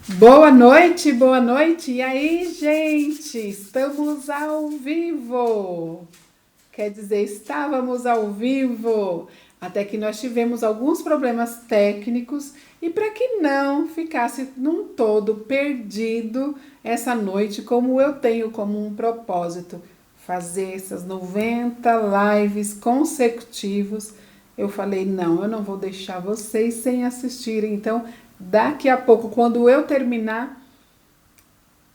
Boa noite, boa noite. E aí, gente? Estamos ao vivo. Quer dizer, estávamos ao vivo, até que nós tivemos alguns problemas técnicos e para que não ficasse num todo perdido essa noite, como eu tenho como um propósito, fazer essas 90 lives consecutivos, eu falei, não, eu não vou deixar vocês sem assistirem. Então, daqui a pouco, quando eu terminar,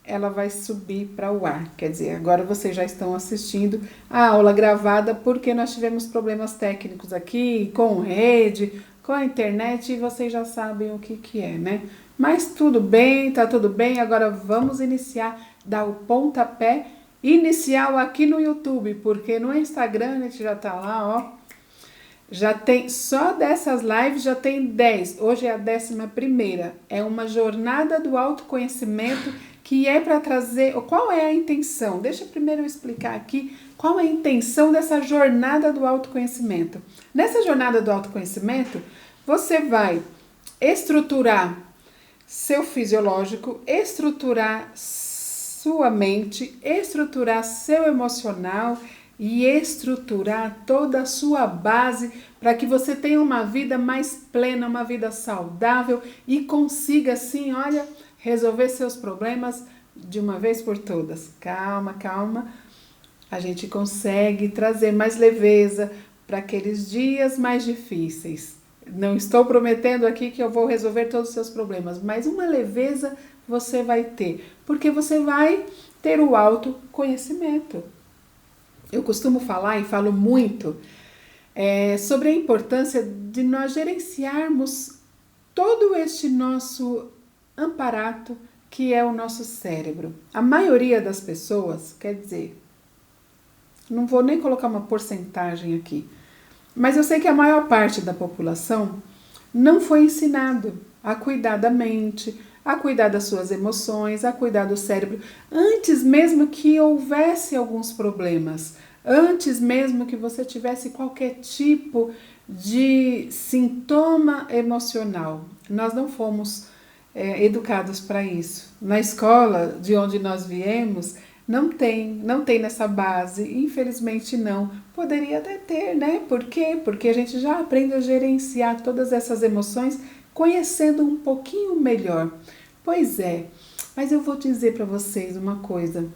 ela vai subir para o ar. Quer dizer, agora vocês já estão assistindo a aula gravada porque nós tivemos problemas técnicos aqui com rede, com a internet e vocês já sabem o que é, né? Mas tudo bem, tá tudo bem. Agora vamos iniciar, dar o pontapé inicial aqui no YouTube, porque no Instagram a gente já tá lá, ó. Já tem, só dessas lives já tem 10. Hoje é a 11ª. É uma jornada do autoconhecimento que é para trazer. Qual é a intenção? Deixa primeiro eu explicar aqui qual é a intenção dessa jornada do autoconhecimento. Nessa jornada do autoconhecimento, você vai estruturar seu fisiológico, estruturar sua mente, estruturar seu emocional e estruturar toda a sua base para que você tenha uma vida mais plena, uma vida saudável e consiga assim, olha, resolver seus problemas de uma vez por todas. Calma, calma. A gente consegue trazer mais leveza para aqueles dias mais difíceis. Não estou prometendo aqui que eu vou resolver todos os seus problemas, mas uma leveza você vai ter, porque você vai ter o autoconhecimento. Eu costumo falar e falo muito sobre a importância de nós gerenciarmos todo este nosso aparato que é o nosso cérebro. A maioria das pessoas, quer dizer, não vou nem colocar uma porcentagem aqui, mas eu sei que a maior parte da população não foi ensinado a cuidar da mente, a cuidar das suas emoções, a cuidar do cérebro, antes mesmo que houvesse alguns problemas, antes mesmo que você tivesse qualquer tipo de sintoma emocional. Nós não fomos educados para isso. Na escola de onde nós viemos, não tem nessa base, infelizmente não. Poderia até ter, né? Por quê? Porque a gente já aprende a gerenciar todas essas emoções conhecendo um pouquinho melhor. Pois é, mas eu vou dizer para vocês uma coisa.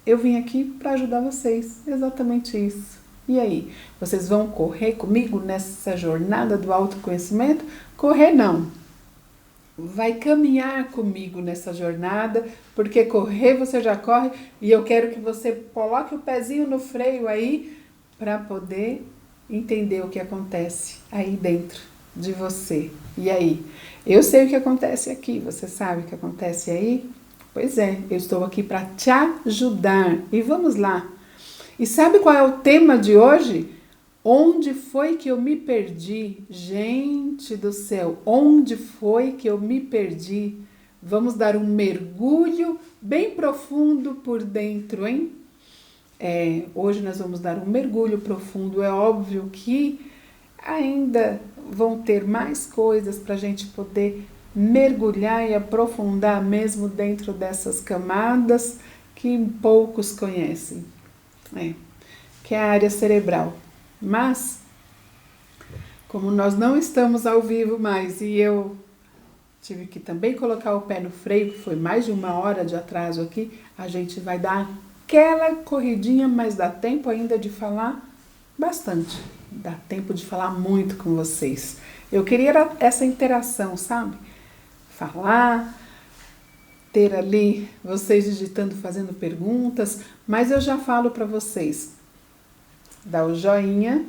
Eu vim aqui para ajudar vocês, exatamente isso. E aí, vocês vão correr comigo nessa jornada do autoconhecimento? Correr não. Vai caminhar comigo nessa jornada, porque correr você já corre e eu quero que você coloque o pezinho no freio aí para poder entender o que acontece aí dentro de você. E aí? Eu sei o que acontece aqui, você sabe o que acontece aí? Pois é, eu estou aqui para te ajudar. E vamos lá. E sabe qual é o tema de hoje? Onde foi que eu me perdi? Gente do céu, onde foi que eu me perdi? Vamos dar um mergulho bem profundo por dentro, hein? Hoje nós vamos dar um mergulho profundo. É óbvio que ainda vão ter mais coisas para a gente poder mergulhar e aprofundar mesmo dentro dessas camadas que poucos conhecem, que é a área cerebral. Mas, como nós não estamos ao vivo mais e eu tive que também colocar o pé no freio, que foi mais de 1 hora de atraso aqui, a gente vai dar aquela corridinha, mas dá tempo ainda de falar bastante. Dá tempo de falar muito com vocês. Eu queria essa interação, sabe? Falar, ter ali vocês digitando, fazendo perguntas, mas eu já falo para vocês. Dá o joinha,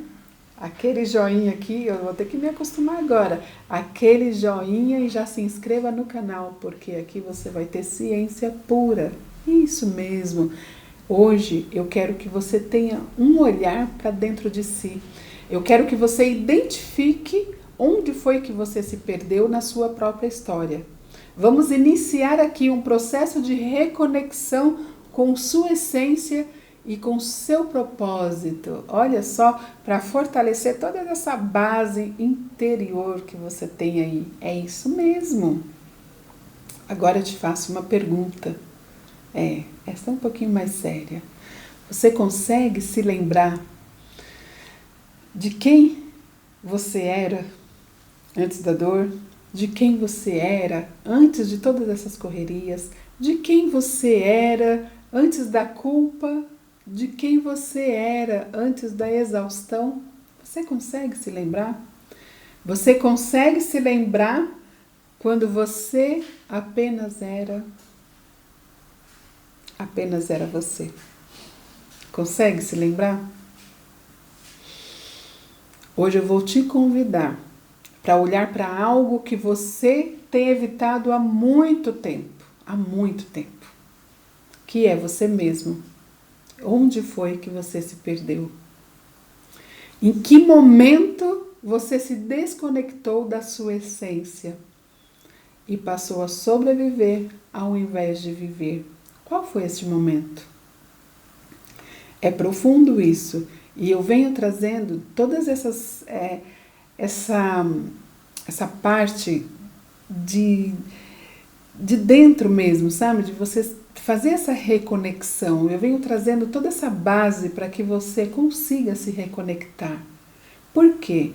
aquele joinha aqui, eu vou ter que me acostumar agora, aquele joinha e já se inscreva no canal, porque aqui você vai ter ciência pura, isso mesmo. Hoje eu quero que você tenha um olhar para dentro de si, eu quero que você identifique onde foi que você se perdeu na sua própria história. Vamos iniciar aqui um processo de reconexão com sua essência e com seu propósito, olha só, para fortalecer toda essa base interior que você tem aí. É isso mesmo. Agora eu te faço uma pergunta. Essa é um pouquinho mais séria. Você consegue se lembrar de quem você era antes da dor? De quem você era antes de todas essas correrias? De quem você era antes da culpa? De quem você era antes da exaustão? Você consegue se lembrar? Você consegue se lembrar quando você apenas era você? Consegue se lembrar? Hoje eu vou te convidar para olhar para algo que você tem evitado há muito tempo, que é você mesmo. Onde foi que você se perdeu? Em que momento você se desconectou da sua essência e passou a sobreviver ao invés de viver? Qual foi esse momento? É profundo isso. E eu venho trazendo todas essa parte de dentro mesmo, sabe? De você fazer essa reconexão. Eu venho trazendo toda essa base para que você consiga se reconectar. Por quê?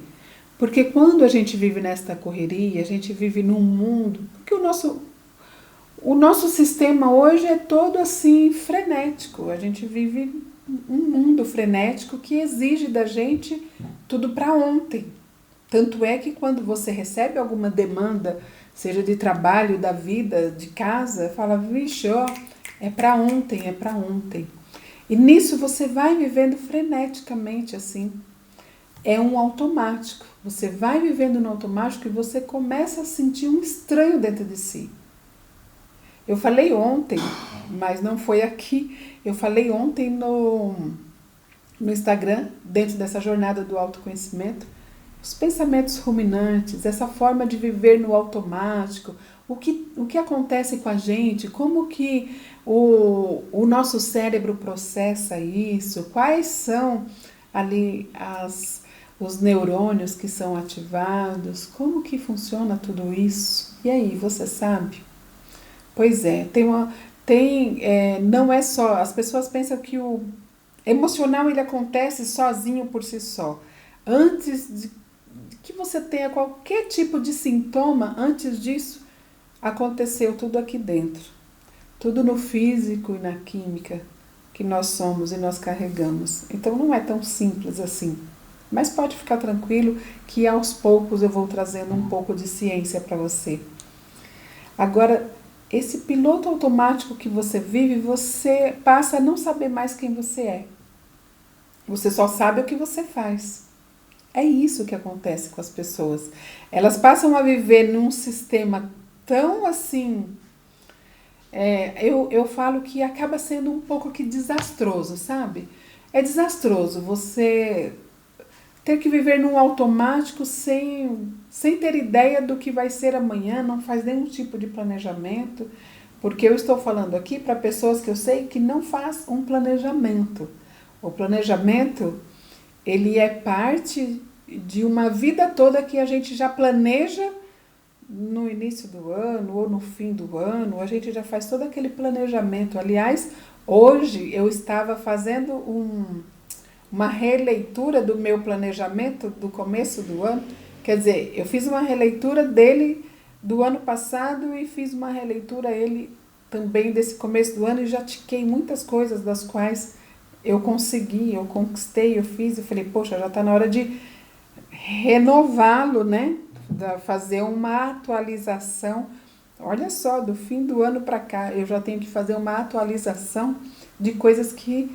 Porque quando a gente vive nesta correria, a gente vive num mundo... Porque o nosso sistema hoje é todo assim frenético. A gente vive um mundo frenético que exige da gente tudo para ontem. Tanto é que quando você recebe alguma demanda, seja de trabalho, da vida, de casa, fala, vixe, ó, é para ontem, é para ontem. E nisso você vai vivendo freneticamente assim. É um automático. Você vai vivendo no automático e você começa a sentir um estranho dentro de si. Eu falei ontem, mas não foi aqui. Eu falei ontem no Instagram, dentro dessa jornada do autoconhecimento, os pensamentos ruminantes, essa forma de viver no automático, o que acontece com a gente, como que o nosso cérebro processa isso, quais são ali os neurônios que são ativados, como que funciona tudo isso? E aí, você sabe? Pois é, não é só, as pessoas pensam que o emocional ele acontece sozinho por si só. Antes de que você tenha qualquer tipo de sintoma, antes disso, aconteceu tudo aqui dentro. Tudo no físico e na química que nós somos e nós carregamos. Então não é tão simples assim. Mas pode ficar tranquilo que aos poucos eu vou trazendo um pouco de ciência para você. Agora, esse piloto automático que você vive, você passa a não saber mais quem você é. Você só sabe o que você faz. É isso que acontece com as pessoas. Elas passam a viver num sistema tão assim... eu falo que acaba sendo um pouco que desastroso, sabe? É desastroso você ter que viver num automático sem ter ideia do que vai ser amanhã, não faz nenhum tipo de planejamento, porque eu estou falando aqui para pessoas que eu sei que não faz um planejamento. O planejamento, ele é parte de uma vida toda que a gente já planeja no início do ano ou no fim do ano, a gente já faz todo aquele planejamento. Aliás, hoje eu estava fazendo uma releitura do meu planejamento do começo do ano. Quer dizer, eu fiz uma releitura dele do ano passado e fiz uma releitura ele também desse começo do ano e já tiquei muitas coisas das quais eu consegui, eu conquistei, eu fiz e falei, poxa, já está na hora de renová-lo, né? Fazer uma atualização. Olha só, do fim do ano para cá, eu já tenho que fazer uma atualização de coisas que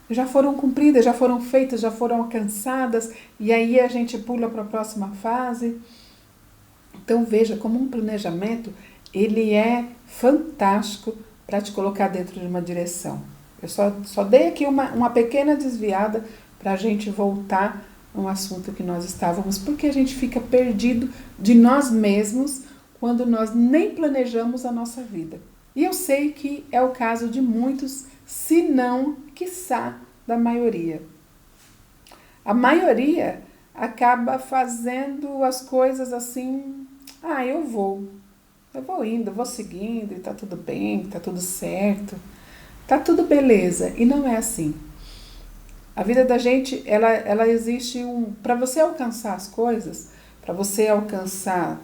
já foram cumpridas, já foram feitas, já foram alcançadas, e aí a gente pula para a próxima fase. Então veja como um planejamento, ele é fantástico para te colocar dentro de uma direção. Eu só dei aqui uma pequena desviada para a gente voltar ao assunto que nós estávamos, porque a gente fica perdido de nós mesmos quando nós nem planejamos a nossa vida. E eu sei que é o caso de muitos, se não, quiçá, da maioria. A maioria acaba fazendo as coisas assim, eu vou. Eu vou indo, eu vou seguindo e tá tudo bem, tá tudo certo, tá tudo beleza. E não é assim. A vida da gente, ela existe para você alcançar as coisas, para você alcançar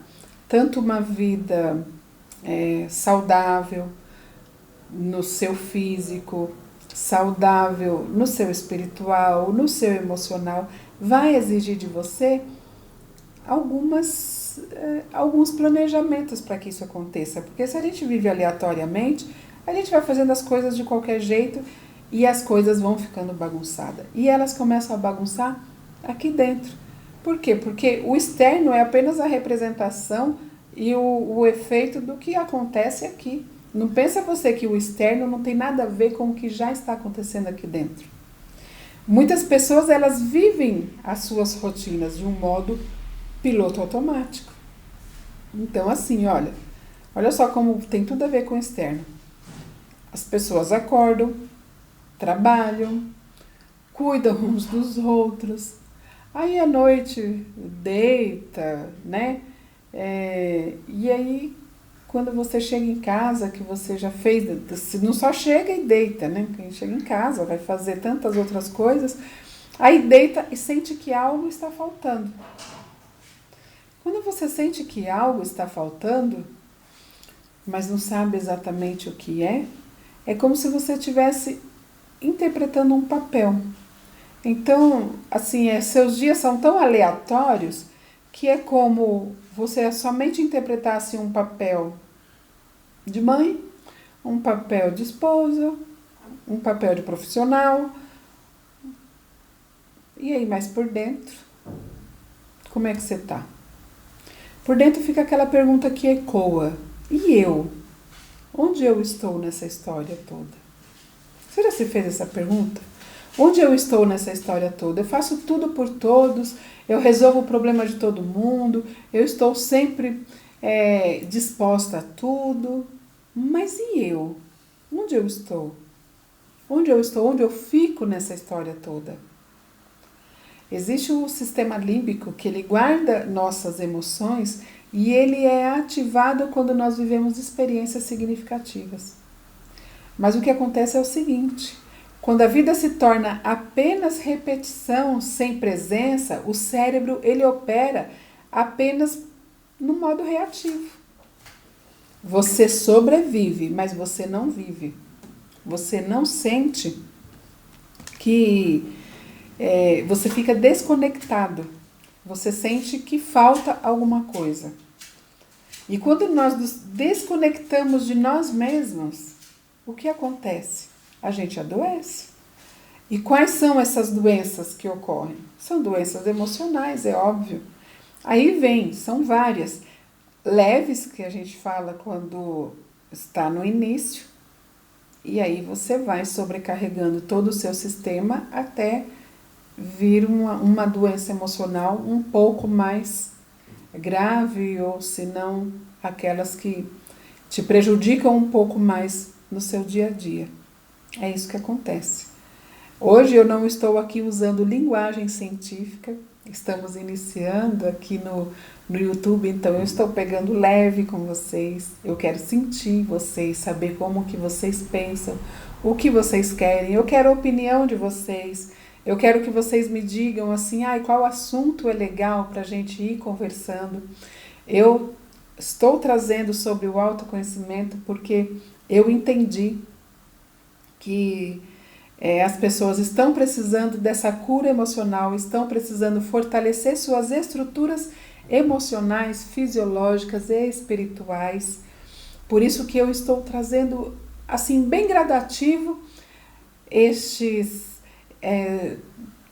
tanto uma vida saudável no seu físico, saudável no seu espiritual, no seu emocional, vai exigir de você alguns planejamentos para que isso aconteça. Porque se a gente vive aleatoriamente, a gente vai fazendo as coisas de qualquer jeito e as coisas vão ficando bagunçadas. E elas começam a bagunçar aqui dentro. Por quê? Porque o externo é apenas a representação e o efeito do que acontece aqui. Não pensa você que o externo não tem nada a ver com o que já está acontecendo aqui dentro. Muitas pessoas, elas vivem as suas rotinas de um modo piloto automático. Então, assim, olha só como tem tudo a ver com o externo. As pessoas acordam, trabalham, cuidam uns dos outros. Aí à noite deita, né? E aí, quando você chega em casa, que você já fez, não só chega e deita, né? Quem chega em casa vai fazer tantas outras coisas, aí deita e sente que algo está faltando. Quando você sente que algo está faltando, mas não sabe exatamente o que é como se você estivesse interpretando um papel. Então, assim, seus dias são tão aleatórios que é como você somente interpretasse um papel de mãe, um papel de esposa, um papel de profissional. E aí, mas por dentro, como é que você tá? Por dentro fica aquela pergunta que ecoa. E eu? Onde eu estou nessa história toda? Você já se fez essa pergunta? Onde eu estou nessa história toda? Eu faço tudo por todos, eu resolvo o problema de todo mundo, eu estou sempre disposta a tudo. Mas e eu? Onde eu estou? Onde eu estou? Onde eu fico nessa história toda? Existe o sistema límbico que ele guarda nossas emoções e ele é ativado quando nós vivemos experiências significativas. Mas o que acontece é o seguinte: quando a vida se torna apenas repetição, sem presença, o cérebro ele opera apenas no modo reativo. Você sobrevive, mas você não vive. Você não sente que você fica desconectado. Você sente que falta alguma coisa. E quando nós nos desconectamos de nós mesmos, o que acontece? A gente adoece. E quais são essas doenças que ocorrem? São doenças emocionais, é óbvio. Aí são várias. Leves, que a gente fala quando está no início, e aí você vai sobrecarregando todo o seu sistema até vir uma doença emocional um pouco mais grave, ou se não, aquelas que te prejudicam um pouco mais no seu dia a dia. É isso que acontece. Hoje eu não estou aqui usando linguagem científica, estamos iniciando aqui no YouTube, então eu estou pegando leve com vocês, eu quero sentir vocês, saber como que vocês pensam, o que vocês querem, eu quero a opinião de vocês, eu quero que vocês me digam assim, qual assunto é legal para a gente ir conversando. Eu estou trazendo sobre o autoconhecimento porque eu entendi que as pessoas estão precisando dessa cura emocional, estão precisando fortalecer suas estruturas emocionais, fisiológicas e espirituais. Por isso que eu estou trazendo, assim, bem gradativo,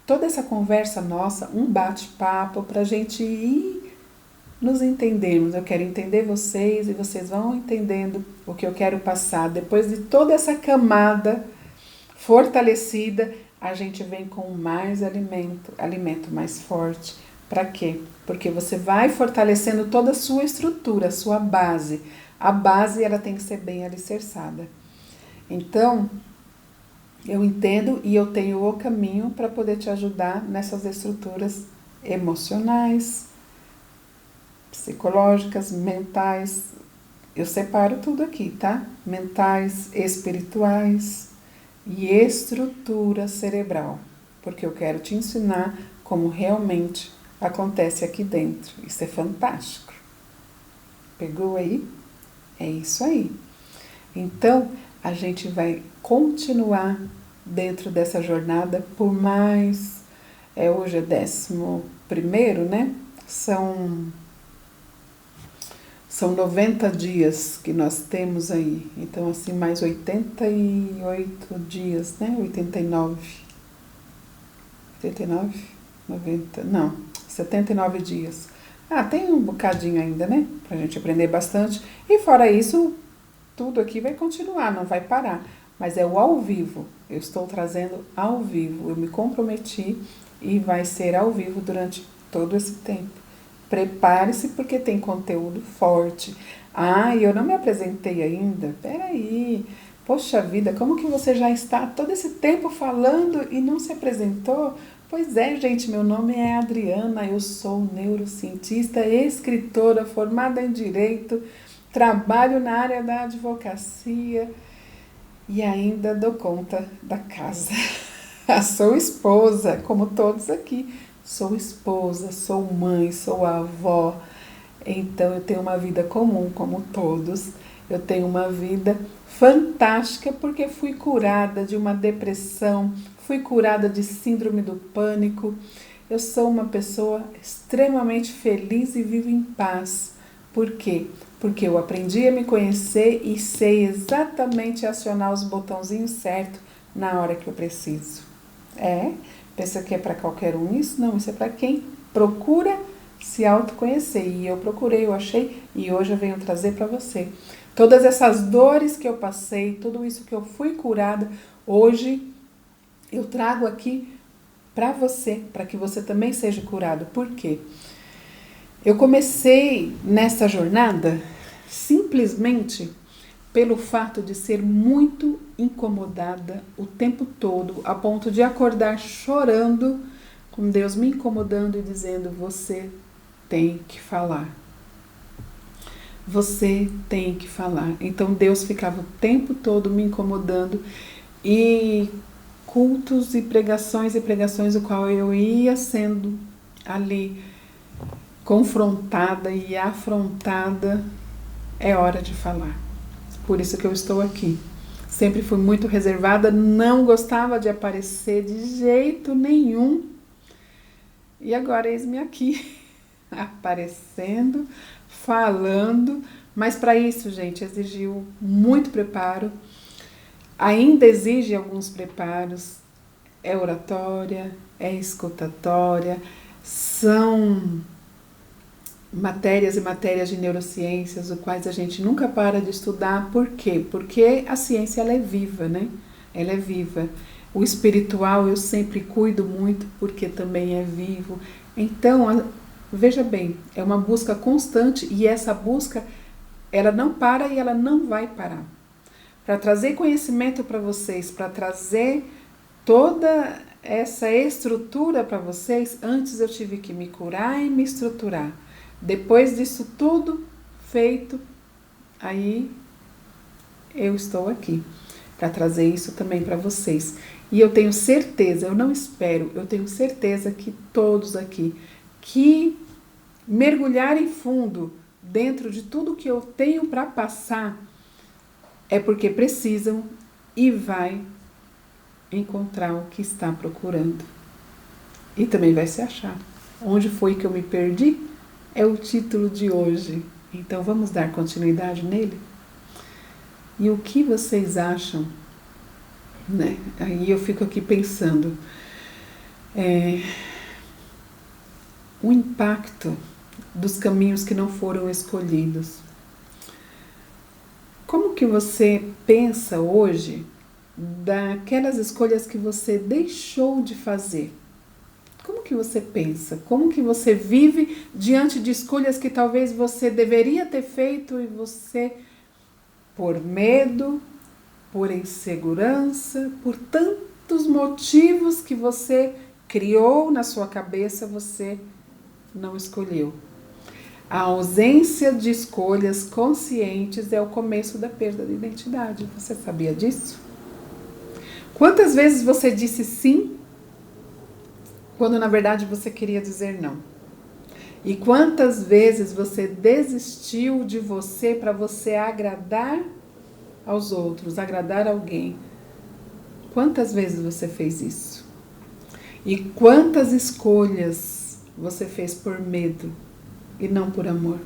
toda essa conversa nossa, um bate-papo para a gente ir nos entendermos. Eu quero entender vocês e vocês vão entendendo o que eu quero passar. Depois de toda essa camada fortalecida, a gente vem com mais alimento mais forte. Para quê? Porque você vai fortalecendo toda a sua estrutura, a sua base. A base ela tem que ser bem alicerçada. Então, eu entendo e eu tenho o caminho para poder te ajudar nessas estruturas emocionais, psicológicas, mentais, eu separo tudo aqui, tá? Mentais, espirituais e estrutura cerebral, porque eu quero te ensinar como realmente acontece aqui dentro. Isso é fantástico. Pegou aí? É isso aí. Então, a gente vai continuar dentro dessa jornada por mais... hoje é 11º, né? São 90 dias que nós temos aí. Então, assim, mais 88 dias, né? 89, 90, não, 79 dias. Tem um bocadinho ainda, né? Pra gente aprender bastante. E fora isso, tudo aqui vai continuar, não vai parar. Mas é o ao vivo. Eu estou trazendo ao vivo. Eu me comprometi e vai ser ao vivo durante todo esse tempo. Prepare-se porque tem conteúdo forte. E eu não me apresentei ainda? Peraí. Poxa vida, como que você já está todo esse tempo falando e não se apresentou? Pois é, gente, meu nome é Adriana, eu sou neurocientista, escritora, formada em Direito, trabalho na área da advocacia e ainda dou conta da casa. Sou esposa, como todos aqui. Sou esposa, sou mãe, sou avó. Então eu tenho uma vida comum, como todos. Eu tenho uma vida fantástica porque fui curada de uma depressão, fui curada de síndrome do pânico. Eu sou uma pessoa extremamente feliz e vivo em paz. Por quê? Porque eu aprendi a me conhecer e sei exatamente acionar os botãozinhos certos na hora que eu preciso. Pensa que é para qualquer um isso? Não, isso é para quem procura se autoconhecer. E eu procurei, eu achei e hoje eu venho trazer para você. Todas essas dores que eu passei, tudo isso que eu fui curada, hoje eu trago aqui para você, para que você também seja curado. Por quê? Eu comecei nessa jornada simplesmente pelo fato de ser muito incomodada o tempo todo, a ponto de acordar chorando, com Deus me incomodando e dizendo: você tem que falar. Você tem que falar. Então Deus ficava o tempo todo me incomodando e cultos e pregações, o qual eu ia sendo ali confrontada e afrontada. É hora de falar. Por isso que eu estou aqui. Sempre fui muito reservada, não gostava de aparecer de jeito nenhum. E agora eis-me aqui, aparecendo, falando. Mas para isso, gente, exigiu muito preparo. Ainda exige alguns preparos. É oratória, é escutatória, são matérias e matérias de neurociências, os quais a gente nunca para de estudar. Por quê? Porque a ciência ela é viva, né? Ela é viva. O espiritual eu sempre cuido muito porque também é vivo. Então, veja bem, é uma busca constante e essa busca ela não para e ela não vai parar. Para trazer conhecimento para vocês, para trazer toda essa estrutura para vocês, antes eu tive que me curar e me estruturar. Depois disso tudo feito, aí eu estou aqui para trazer isso também para vocês. E eu tenho certeza, eu não espero, eu tenho certeza que todos aqui que mergulharem fundo dentro de tudo que eu tenho para passar é porque precisam e vai encontrar o que está procurando. E também vai se achar. Onde foi que eu me perdi? É o título de hoje. Então vamos dar continuidade nele? E o que vocês acham? Né? Aí eu fico aqui pensando. O impacto dos caminhos que não foram escolhidos. Como que você pensa hoje daquelas escolhas que você deixou de fazer? Como que você pensa? Como que você vive diante de escolhas que talvez você deveria ter feito e você, por medo, por insegurança, por tantos motivos que você criou na sua cabeça, você não escolheu? A ausência de escolhas conscientes é o começo da perda de identidade. Você sabia disso? Quantas vezes você disse sim, quando na verdade você queria dizer não? E quantas vezes você desistiu de você para você agradar aos outros, agradar alguém? Quantas vezes você fez isso? E quantas escolhas você fez por medo e não por amor?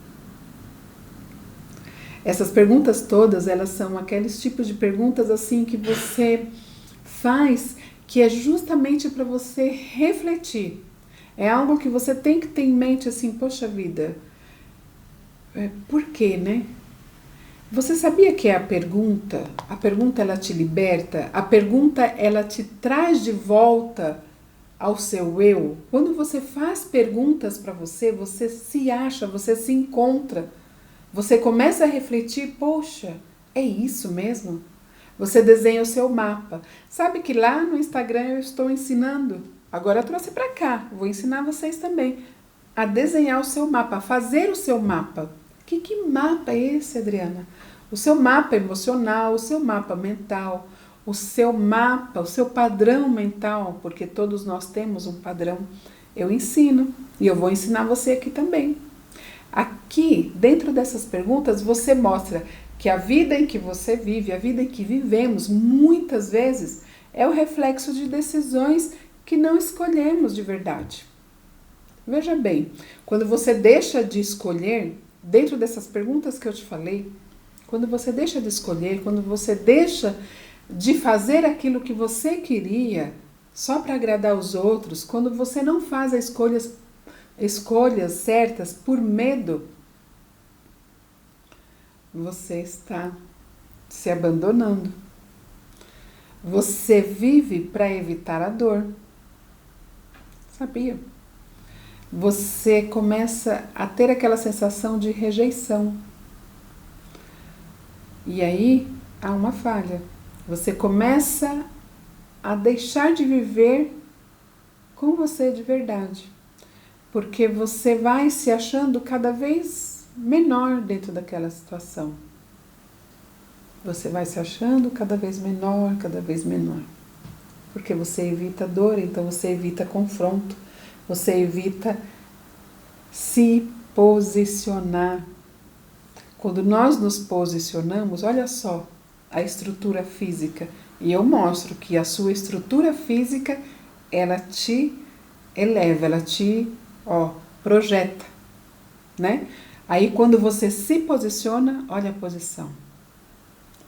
Essas perguntas todas, elas são aqueles tipos de perguntas assim que você faz, que é justamente para você refletir. É algo que você tem que ter em mente assim, poxa vida, por quê, né? Você sabia que a pergunta ela te liberta, a pergunta ela te traz de volta ao seu eu? Quando você faz perguntas para você, você se acha, você se encontra, você começa a refletir, poxa, é isso mesmo? Você desenha o seu mapa. Sabe que lá no Instagram eu estou ensinando, agora eu trouxe para cá, vou ensinar vocês também, a desenhar o seu mapa, a fazer o seu mapa. Que mapa é esse, Adriana? O seu mapa emocional, o seu mapa mental, o seu mapa, o seu padrão mental, porque todos nós temos um padrão. Eu ensino e eu vou ensinar você aqui também. Aqui, dentro dessas perguntas, você mostra que a vida em que você vive, a vida em que vivemos, muitas vezes é o reflexo de decisões que não escolhemos de verdade. Veja bem, quando você deixa de escolher, dentro dessas perguntas que eu te falei, quando você deixa de escolher, quando você deixa de fazer aquilo que você queria só para agradar os outros, quando você não faz as escolhas certas por medo, você está se abandonando. Você vive para evitar a dor. Sabia? Você começa a ter aquela sensação de rejeição. E aí há uma falha. Você começa a deixar de viver com você de verdade. Porque você vai se achando cada vez menor dentro daquela situação. Você vai se achando cada vez menor, cada vez menor. Porque você evita dor, então você evita confronto. Você evita se posicionar. Quando nós nos posicionamos, olha só a estrutura física. E eu mostro que a sua estrutura física, ela te eleva, ela te projeta, né? Aí quando você se posiciona, olha a posição.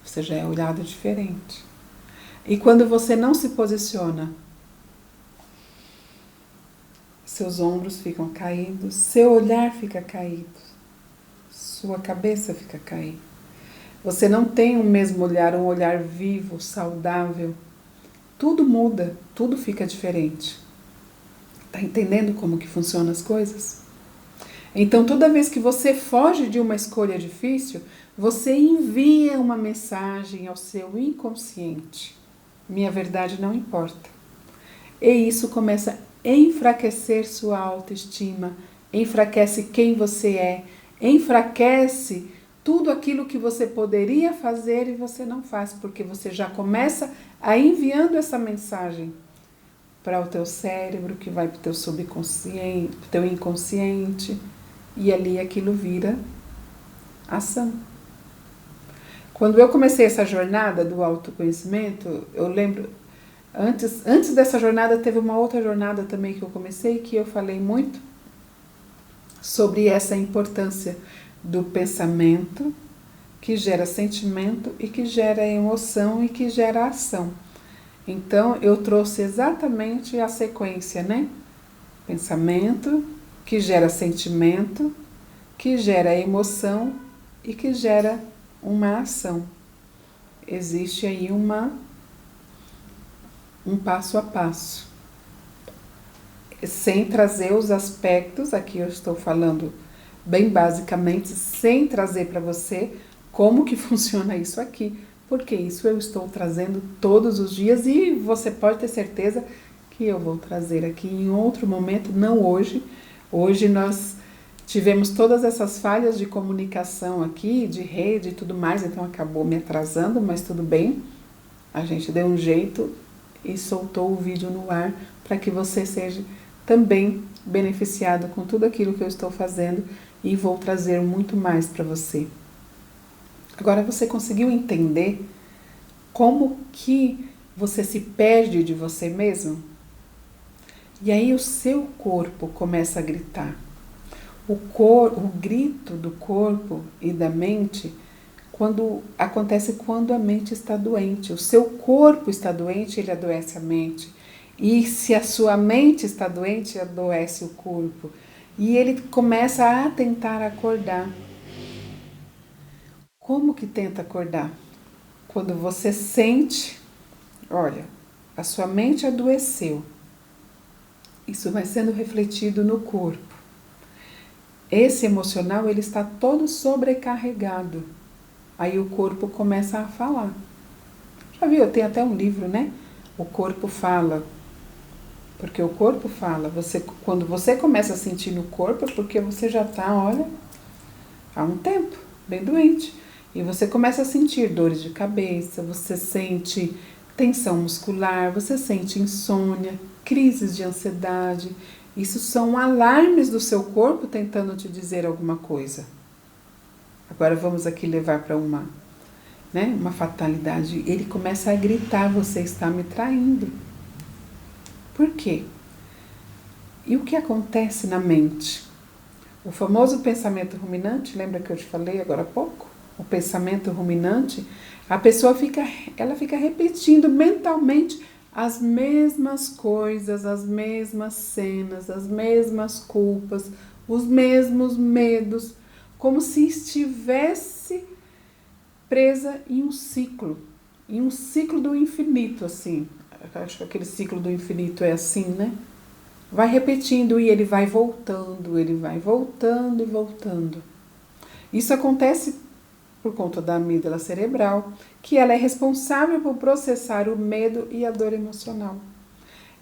Você já é olhado diferente. E quando você não se posiciona, seus ombros ficam caídos, seu olhar fica caído, sua cabeça fica caída. Você não tem o mesmo olhar, um olhar vivo, saudável. Tudo muda, tudo fica diferente. Tá entendendo como que funcionam as coisas? Então, toda vez que você foge de uma escolha difícil, você envia uma mensagem ao seu inconsciente. Minha verdade não importa. E isso começa a enfraquecer sua autoestima, enfraquece quem você é, enfraquece tudo aquilo que você poderia fazer e você não faz, porque você já começa a enviando essa mensagem para o teu cérebro, que vai para o teu subconsciente, para o teu inconsciente, e ali aquilo vira ação. Quando eu comecei essa jornada do autoconhecimento, eu lembro, antes dessa jornada teve uma outra jornada também que eu comecei, que eu falei muito sobre essa importância do pensamento, que gera sentimento e que gera emoção e que gera ação. Então, eu trouxe exatamente a sequência, né? Pensamento, que gera sentimento, que gera emoção e que gera uma ação. Existe aí um passo a passo. Sem trazer os aspectos, aqui eu estou falando bem basicamente, sem trazer para você como que funciona isso aqui, porque isso eu estou trazendo todos os dias e você pode ter certeza que eu vou trazer aqui em outro momento, não hoje. Hoje nós tivemos todas essas falhas de comunicação aqui, de rede e tudo mais, então acabou me atrasando, mas tudo bem. A gente deu um jeito e soltou o vídeo no ar para que você seja também beneficiado com tudo aquilo que eu estou fazendo e vou trazer muito mais para você. Agora você conseguiu entender como que você se perde de você mesmo? E aí o seu corpo começa a gritar. O grito do corpo e da mente acontece quando a mente está doente. O seu corpo está doente, ele adoece a mente. E se a sua mente está doente, adoece o corpo. E ele começa a tentar acordar. Como que tenta acordar? Quando você sente, olha, a sua mente adoeceu. Isso vai sendo refletido no corpo. Esse emocional, ele está todo sobrecarregado. Aí o corpo começa a falar. Já viu? Tem até um livro, né? O corpo fala. Porque o corpo fala. Quando você começa a sentir no corpo, é porque você já está, olha, há um tempo, bem doente. E você começa a sentir dores de cabeça, você sente tensão muscular, você sente insônia, crises de ansiedade. Isso são alarmes do seu corpo tentando te dizer alguma coisa. Agora vamos aqui levar para uma fatalidade. Ele começa a gritar, você está me traindo. Por quê? E o que acontece na mente? O famoso pensamento ruminante, lembra que eu te falei agora há pouco? O pensamento ruminante, a pessoa fica repetindo mentalmente as mesmas coisas, as mesmas cenas, as mesmas culpas, os mesmos medos, como se estivesse presa em um ciclo do infinito, assim. Acho que aquele ciclo do infinito é assim, né? Vai repetindo e ele vai voltando e voltando. Isso acontece por conta da amígdala cerebral, que ela é responsável por processar o medo e a dor emocional.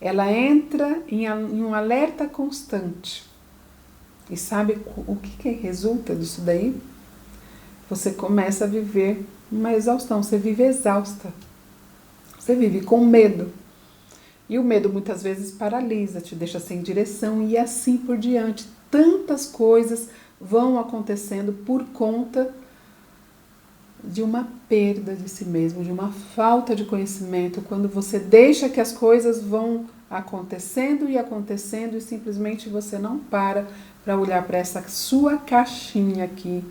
Ela entra em um alerta constante. E sabe o que resulta disso daí? Você começa a viver uma exaustão, você vive exausta. Você vive com medo. E o medo muitas vezes paralisa, te deixa sem direção e assim por diante. Tantas coisas vão acontecendo por conta de uma perda de si mesmo, de uma falta de conhecimento, quando você deixa que as coisas vão acontecendo e simplesmente você não para olhar para essa sua caixinha aqui,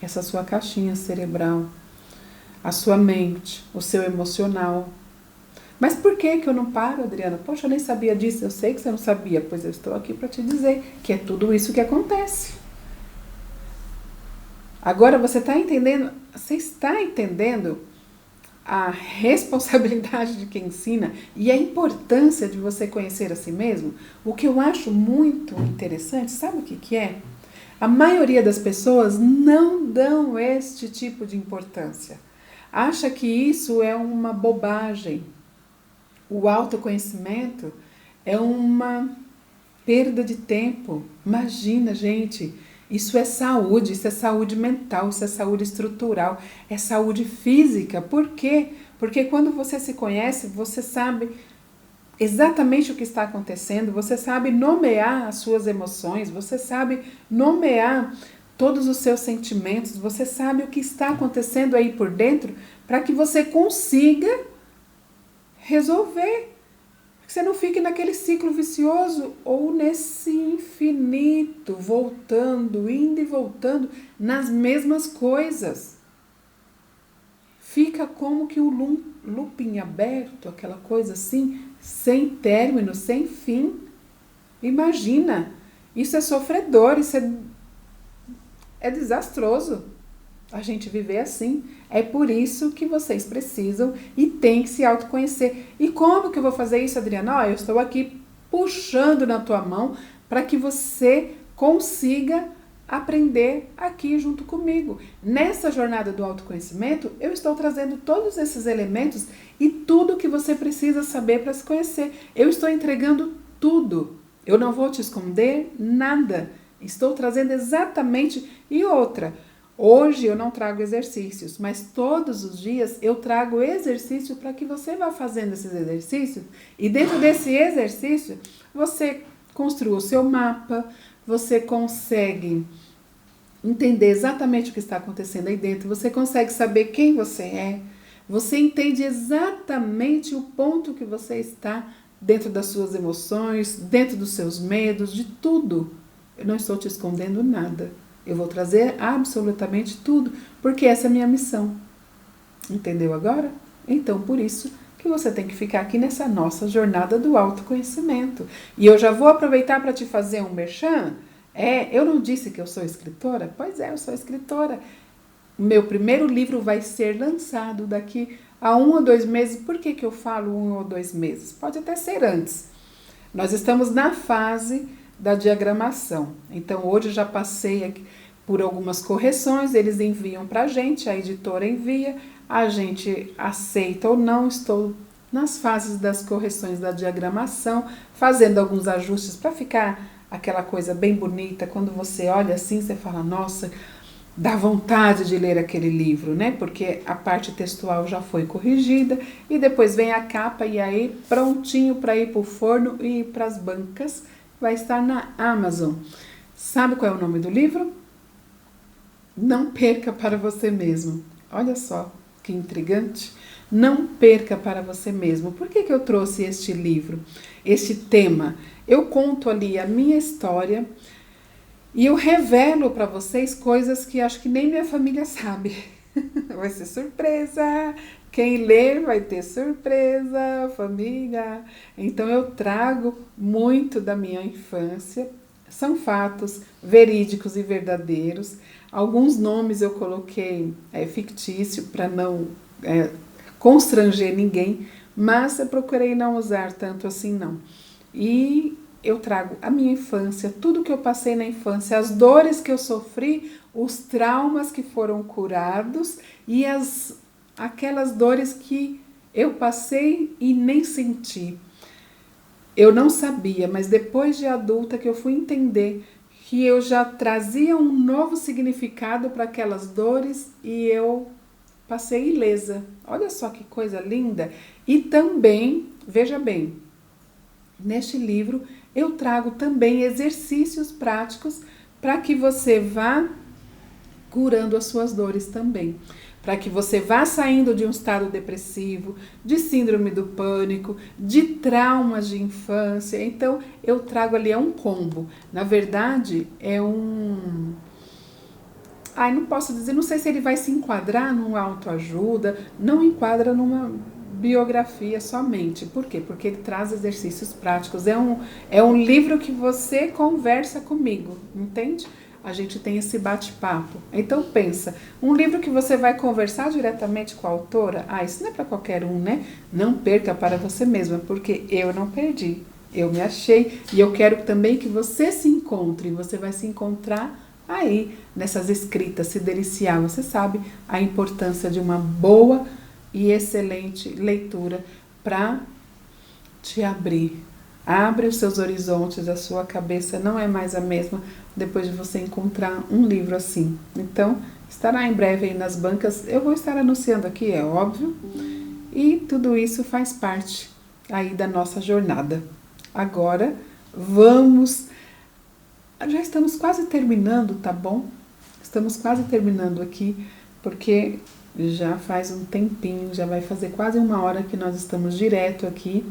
essa sua caixinha cerebral, a sua mente, o seu emocional. Mas por que eu não paro, Adriana? Poxa, eu nem sabia disso, eu sei que você não sabia, pois eu estou aqui para te dizer que é tudo isso que acontece. Agora você está entendendo a responsabilidade de quem ensina e a importância de você conhecer a si mesmo? O que eu acho muito interessante, sabe o que é? A maioria das pessoas não dão este tipo de importância. Acha que isso é uma bobagem. O autoconhecimento é uma perda de tempo. Imagina, gente, isso é saúde mental, isso é saúde estrutural, é saúde física. Por quê? Porque quando você se conhece, você sabe exatamente o que está acontecendo, você sabe nomear as suas emoções, você sabe nomear todos os seus sentimentos, você sabe o que está acontecendo aí por dentro para que você consiga resolver. Que você não fique naquele ciclo vicioso ou nesse infinito, voltando, indo e voltando nas mesmas coisas. Fica como que um looping aberto, aquela coisa assim, sem término, sem fim. Imagina, isso é sofredor, isso é desastroso. A gente viver assim. É por isso que vocês precisam e têm que se autoconhecer. E como que eu vou fazer isso, Adriana? Eu estou aqui puxando na tua mão para que você consiga aprender aqui junto comigo. Nessa jornada do autoconhecimento, eu estou trazendo todos esses elementos e tudo que você precisa saber para se conhecer. Eu estou entregando tudo. Eu não vou te esconder nada. Estou trazendo exatamente. E outra, hoje eu não trago exercícios, mas todos os dias eu trago exercício para que você vá fazendo esses exercícios. E dentro desse exercício, você construa o seu mapa, você consegue entender exatamente o que está acontecendo aí dentro, você consegue saber quem você é, você entende exatamente o ponto que você está dentro das suas emoções, dentro dos seus medos, de tudo. Eu não estou te escondendo nada. Eu vou trazer absolutamente tudo, porque essa é a minha missão. Entendeu agora? Então, por isso que você tem que ficar aqui nessa nossa jornada do autoconhecimento. E eu já vou aproveitar para te fazer um merchan. Eu não disse que eu sou escritora? Pois é, eu sou escritora. Meu primeiro livro vai ser lançado daqui a 1 ou 2 meses. Por que eu falo 1 ou 2 meses? Pode até ser antes. Nós estamos na fase da diagramação. Então, hoje eu já passei aqui por algumas correções, eles enviam para a gente, a editora envia, a gente aceita ou não. Estou nas fases das correções da diagramação, fazendo alguns ajustes para ficar aquela coisa bem bonita. Quando você olha assim, você fala, nossa, dá vontade de ler aquele livro, né? Porque a parte textual já foi corrigida e depois vem a capa e aí prontinho para ir para o forno e para as bancas. Vai estar na Amazon. Sabe qual é o nome do livro? Não perca para você mesmo. Olha só que intrigante. Não perca para você mesmo. Por que eu trouxe este livro, este tema? Eu conto ali a minha história e eu revelo para vocês coisas que acho que nem minha família sabe. Vai ser surpresa. Quem ler vai ter surpresa, família. Então eu trago muito da minha infância. São fatos verídicos e verdadeiros. Alguns nomes eu coloquei fictício para não constranger ninguém, mas eu procurei não usar tanto assim não. E eu trago a minha infância, tudo que eu passei na infância, as dores que eu sofri, os traumas que foram curados e aquelas dores que eu passei e nem senti. Eu não sabia, mas depois de adulta que eu fui entender que eu já trazia um novo significado para aquelas dores e eu passei ilesa. Olha só que coisa linda. E também, veja bem, neste livro eu trago também exercícios práticos para que você vá curando as suas dores também. Para que você vá saindo de um estado depressivo, de síndrome do pânico, de traumas de infância. Então, eu trago ali, é um combo. Na verdade, é um... não posso dizer, não sei se ele vai se enquadrar numa autoajuda, não enquadra numa biografia somente. Por quê? Porque ele traz exercícios práticos. É um livro que você conversa comigo, entende? A gente tem esse bate-papo. Então pensa, um livro que você vai conversar diretamente com a autora, isso não é para qualquer um, né? Não perca para você mesma, porque eu não perdi. Eu me achei e eu quero também que você se encontre. Você vai se encontrar aí nessas escritas, se deliciar. Você sabe a importância de uma boa e excelente leitura para te abrir. Abre os seus horizontes, a sua cabeça não é mais a mesma depois de você encontrar um livro assim. Então, estará em breve aí nas bancas. Eu vou estar anunciando aqui, é óbvio. E tudo isso faz parte aí da nossa jornada. Agora, vamos... Já estamos quase terminando, tá bom? Estamos quase terminando aqui, porque já faz um tempinho, já vai fazer quase 1 hora que nós estamos direto aqui,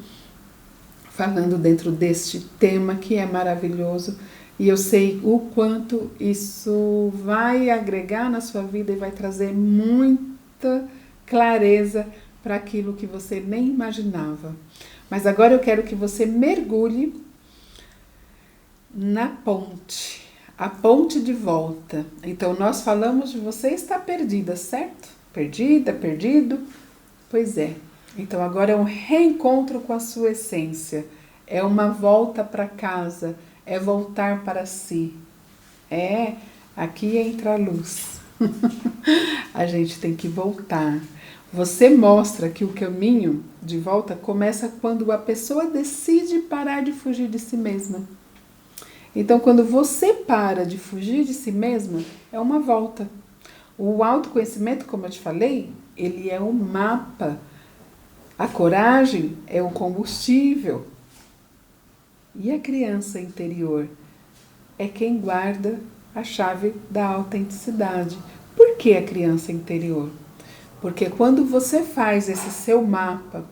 falando dentro deste tema que é maravilhoso. E eu sei o quanto isso vai agregar na sua vida e vai trazer muita clareza para aquilo que você nem imaginava. Mas agora eu quero que você mergulhe na ponte, a ponte de volta. Então nós falamos de você estar perdida, certo? Perdida, perdido? Pois é. Então agora é um reencontro com a sua essência. É uma volta para casa. É voltar para si. Aqui entra a luz. A gente tem que voltar. Você mostra que o caminho de volta começa quando a pessoa decide parar de fugir de si mesma. Então, quando você para de fugir de si mesma, é uma volta. O autoconhecimento, como eu te falei, ele é um mapa. A coragem é o combustível. E a criança interior é quem guarda a chave da autenticidade. Por que a criança interior? Porque quando você faz esse seu mapa,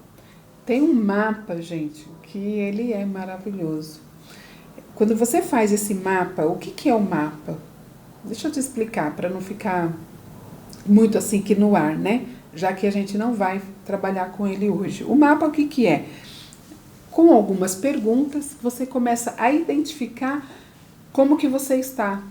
tem um mapa, gente, que ele é maravilhoso. Quando você faz esse mapa, o que é o mapa? Deixa eu te explicar, para não ficar muito assim que no ar, né? Já que a gente não vai trabalhar com ele hoje. O mapa, o que é? Com algumas perguntas, você começa a identificar como que você está.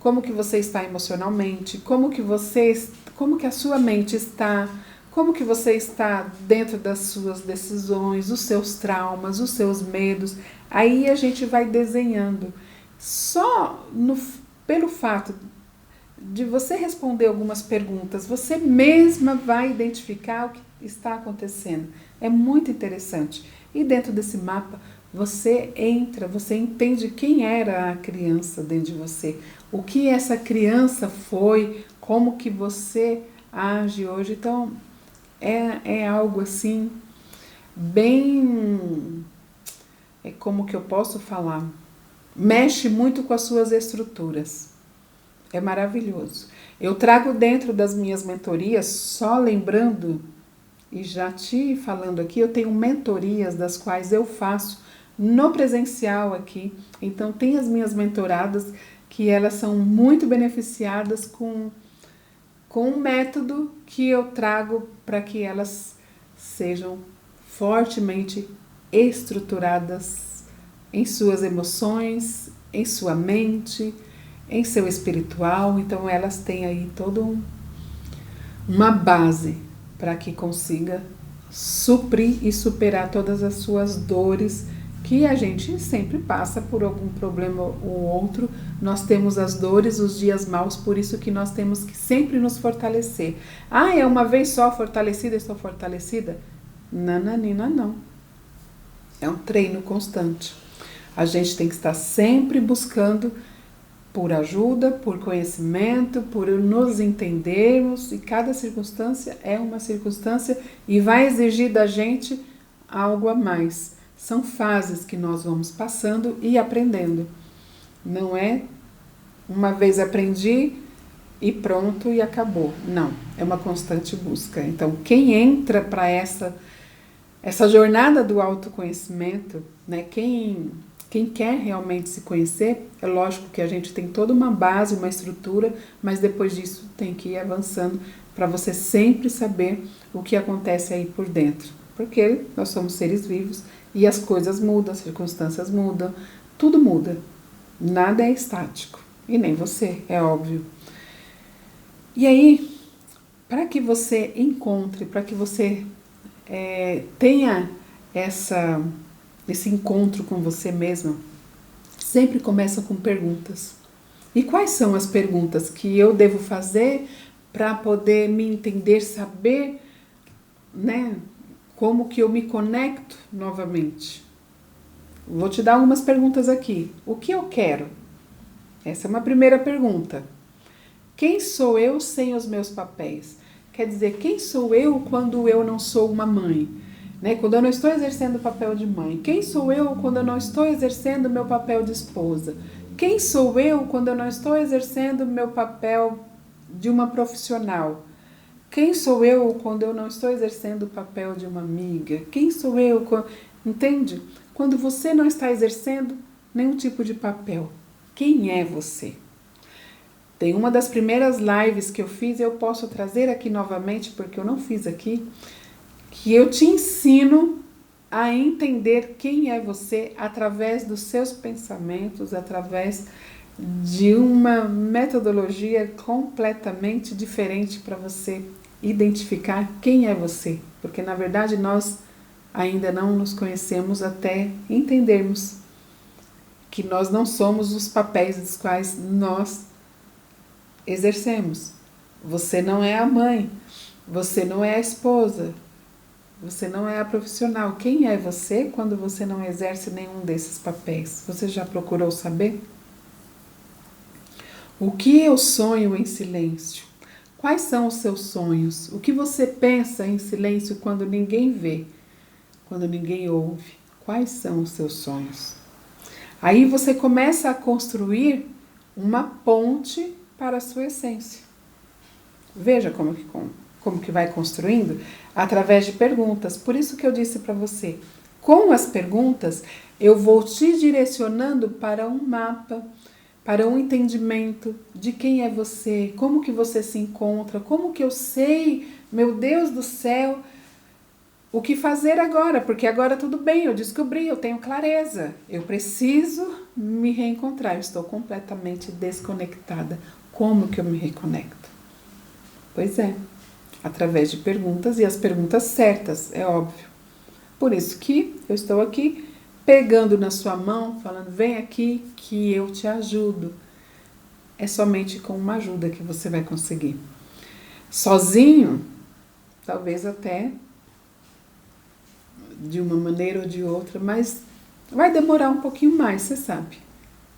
Como que você está emocionalmente, como que a sua mente está, como que você está dentro das suas decisões, os seus traumas, os seus medos. Aí a gente vai desenhando. Pelo fato de você responder algumas perguntas, você mesma vai identificar o que está acontecendo. É muito interessante. E dentro desse mapa, você entende quem era a criança dentro de você, o que essa criança foi, como que você age hoje. Então, é algo assim, bem... como que eu posso falar? Mexe muito com as suas estruturas. É maravilhoso. Eu trago dentro das minhas mentorias, só lembrando, e já te falando aqui, eu tenho mentorias das quais eu faço no presencial aqui. Então, tem as minhas mentoradas que elas são muito beneficiadas com um método que eu trago para que elas sejam fortemente estruturadas em suas emoções, em sua mente, em seu espiritual. Então, elas têm aí toda uma base para que consiga suprir e superar todas as suas dores, que a gente sempre passa por algum problema ou outro. Nós temos as dores, os dias maus, por isso que nós temos que sempre nos fortalecer. Ah, é uma vez só fortalecida, estou fortalecida? Nananina, não. É um treino constante. A gente tem que estar sempre buscando por ajuda, por conhecimento, por nos entendermos, e cada circunstância é uma circunstância e vai exigir da gente algo a mais. São fases que nós vamos passando e aprendendo. Não é uma vez aprendi e pronto e acabou. Não, é uma constante busca. Então, quem entra para essa jornada do autoconhecimento, né, quem quer realmente se conhecer, é lógico que a gente tem toda uma base, uma estrutura, mas depois disso tem que ir avançando para você sempre saber o que acontece aí por dentro. Porque nós somos seres vivos e as coisas mudam, as circunstâncias mudam, tudo muda. Nada é estático. E nem você, é óbvio. E aí, para que você encontre, para que você tenha esse encontro com você mesma, sempre começa com perguntas. E quais são as perguntas que eu devo fazer para poder me entender, saber, né, como que eu me conecto novamente? Vou te dar algumas perguntas aqui. O que eu quero? Essa é uma primeira pergunta. Quem sou eu sem os meus papéis? Quer dizer, quem sou eu quando eu não sou uma mãe? Né? Quando eu não estou exercendo o papel de mãe. Quem sou eu quando eu não estou exercendo o meu papel de esposa? Quem sou eu quando eu não estou exercendo o meu papel de uma profissional? Quem sou eu quando eu não estou exercendo o papel de uma amiga? Quem sou eu? Entende? Quando você não está exercendo nenhum tipo de papel. Quem é você? Tem uma das primeiras lives que eu fiz, eu posso trazer aqui novamente, porque eu não fiz aqui, que eu te ensino a entender quem é você através dos seus pensamentos, através de uma metodologia completamente diferente para você identificar quem é você. Porque, na verdade, nós ainda não nos conhecemos até entendermos que nós não somos os papéis dos quais nós exercemos. Você não é a mãe, você não é a esposa, Você não é a profissional. Quem é você quando você não exerce nenhum desses papéis? Você já procurou saber? O que eu sonho em silêncio? Quais são os seus sonhos? O que você pensa em silêncio quando ninguém vê, quando ninguém ouve? Quais são os seus sonhos? Aí você começa a construir uma ponte para a sua essência. Veja como que vai construindo através de perguntas. Por isso que eu disse para você, com as perguntas eu vou te direcionando para um mapa, para um entendimento de quem é você, como que você se encontra, como que eu sei, meu Deus do céu, o que fazer agora, porque agora tudo bem, eu descobri, eu tenho clareza, eu preciso me reencontrar, eu estou completamente desconectada. Como que eu me reconecto? Pois é, através de perguntas e as perguntas certas, é óbvio. Por isso que eu estou aqui pegando na sua mão, falando, vem aqui que eu te ajudo. É somente com uma ajuda que você vai conseguir. Sozinho, talvez até de uma maneira ou de outra, mas vai demorar um pouquinho mais, você sabe.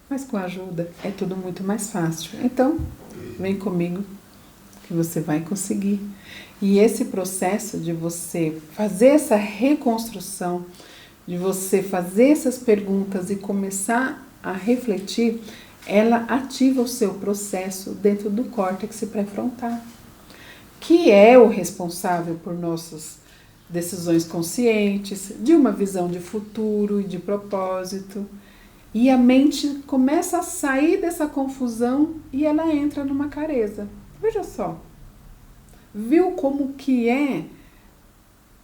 Mas com ajuda é tudo muito mais fácil. Então, vem comigo que você vai conseguir. E esse processo de você fazer essa reconstrução, de você fazer essas perguntas e começar a refletir, ela ativa o seu processo dentro do córtex pré-frontal, que é o responsável por nossas decisões conscientes, de uma visão de futuro e de propósito. E a mente começa a sair dessa confusão e ela entra numa clareza. Veja só. Viu como que é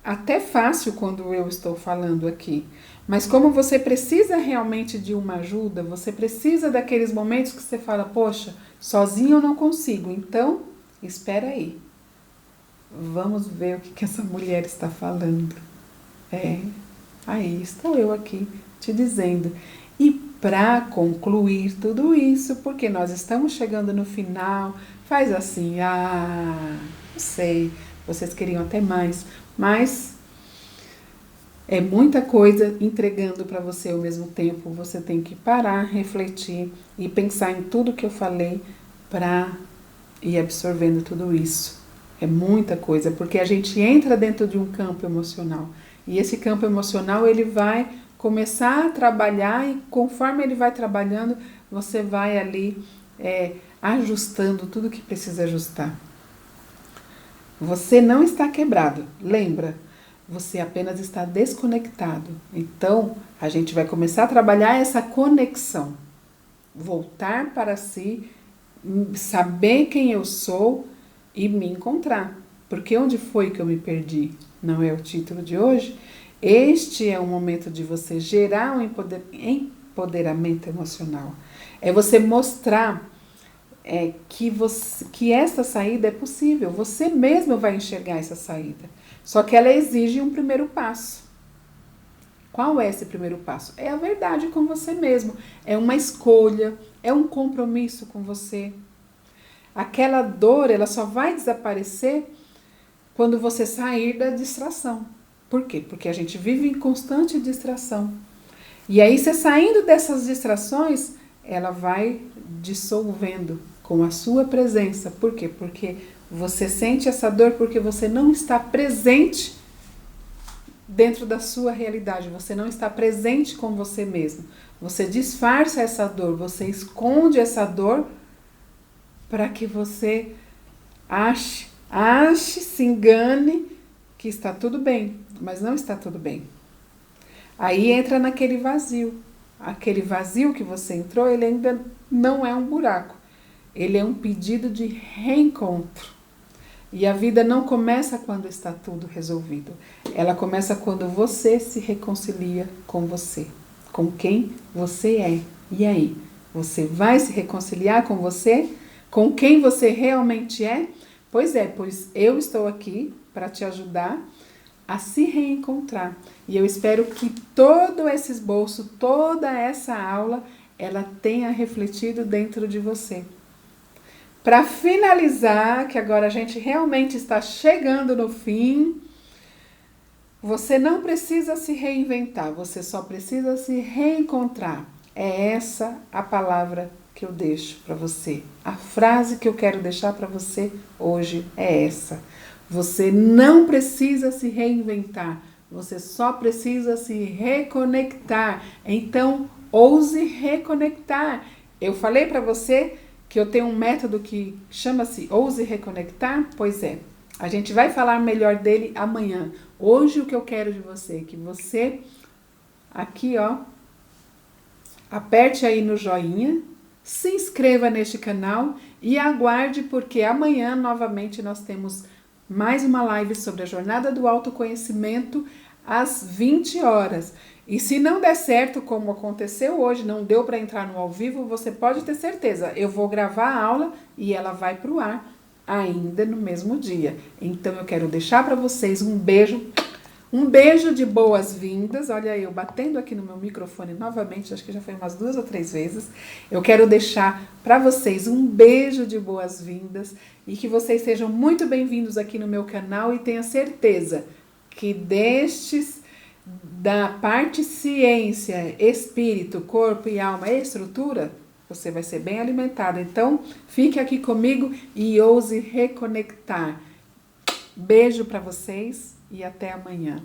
até fácil quando eu estou falando aqui, mas como você precisa realmente de uma ajuda, você precisa daqueles momentos que você fala, poxa, sozinho eu não consigo, então espera aí, vamos ver o que essa mulher está falando. Aí estou eu aqui te dizendo. E para concluir tudo isso, porque nós estamos chegando no final, faz assim, não sei, vocês queriam até mais, mas é muita coisa entregando para você ao mesmo tempo. Você tem que parar, refletir e pensar em tudo que eu falei para ir absorvendo tudo isso. É muita coisa, porque a gente entra dentro de um campo emocional. E esse campo emocional, ele vai começar a trabalhar e conforme ele vai trabalhando, você vai ali ajustando tudo que precisa ajustar. Você não está quebrado, lembra? Você apenas está desconectado. Então, a gente vai começar a trabalhar essa conexão. Voltar para si, saber quem eu sou e me encontrar. Porque onde foi que eu me perdi? Não é o título de hoje? Este é o momento de você gerar um empoderamento emocional. É você mostrar que essa saída é possível. Você mesmo vai enxergar essa saída. Só que ela exige um primeiro passo. Qual é esse primeiro passo? É a verdade com você mesmo. É uma escolha, é um compromisso com você. Aquela dor, ela só vai desaparecer quando você sair da distração. Por quê? Porque a gente vive em constante distração. E aí, você saindo dessas distrações, ela vai dissolvendo com a sua presença. Por quê? Porque você sente essa dor porque você não está presente dentro da sua realidade. Você não está presente com você mesmo. Você disfarça essa dor, você esconde essa dor para que você ache, se engane que está tudo bem, mas não está tudo bem. Aí entra naquele vazio. Aquele vazio que você entrou, ele ainda não é um buraco. Ele é um pedido de reencontro. E a vida não começa quando está tudo resolvido. Ela começa quando você se reconcilia com você, com quem você é. E aí? Você vai se reconciliar com você? Com quem você realmente é? Pois eu estou aqui para te ajudar a se reencontrar. E eu espero que todo esse esboço, toda essa aula, ela tenha refletido dentro de você. Para finalizar, que agora a gente realmente está chegando no fim, Você não precisa se reinventar, você só precisa se reencontrar. É essa a palavra que eu deixo para você. A frase que eu quero deixar para você hoje é essa. Você não precisa se reinventar, você só precisa se reconectar. Então, ouse reconectar. Eu falei para você que eu tenho um método que chama-se Ouse Reconectar? Pois é. A gente vai falar melhor dele amanhã. Hoje o que eu quero de você é que você aqui, ó, aperte aí no joinha, se inscreva neste canal e aguarde, porque amanhã novamente nós temos mais uma live sobre a jornada do autoconhecimento às 20 horas. E se não der certo, como aconteceu hoje, não deu para entrar no ao vivo, você pode ter certeza, eu vou gravar a aula e ela vai para o ar ainda no mesmo dia. Então eu quero deixar para vocês um beijo de boas-vindas. Olha eu batendo aqui no meu microfone novamente, acho que já foi umas 2 ou 3 vezes. Eu quero deixar para vocês um beijo de boas-vindas e que vocês sejam muito bem-vindos aqui no meu canal e tenha certeza que da parte ciência, espírito, corpo e alma e estrutura, você vai ser bem alimentado. Então, fique aqui comigo e ouse reconectar. Beijo para vocês e até amanhã.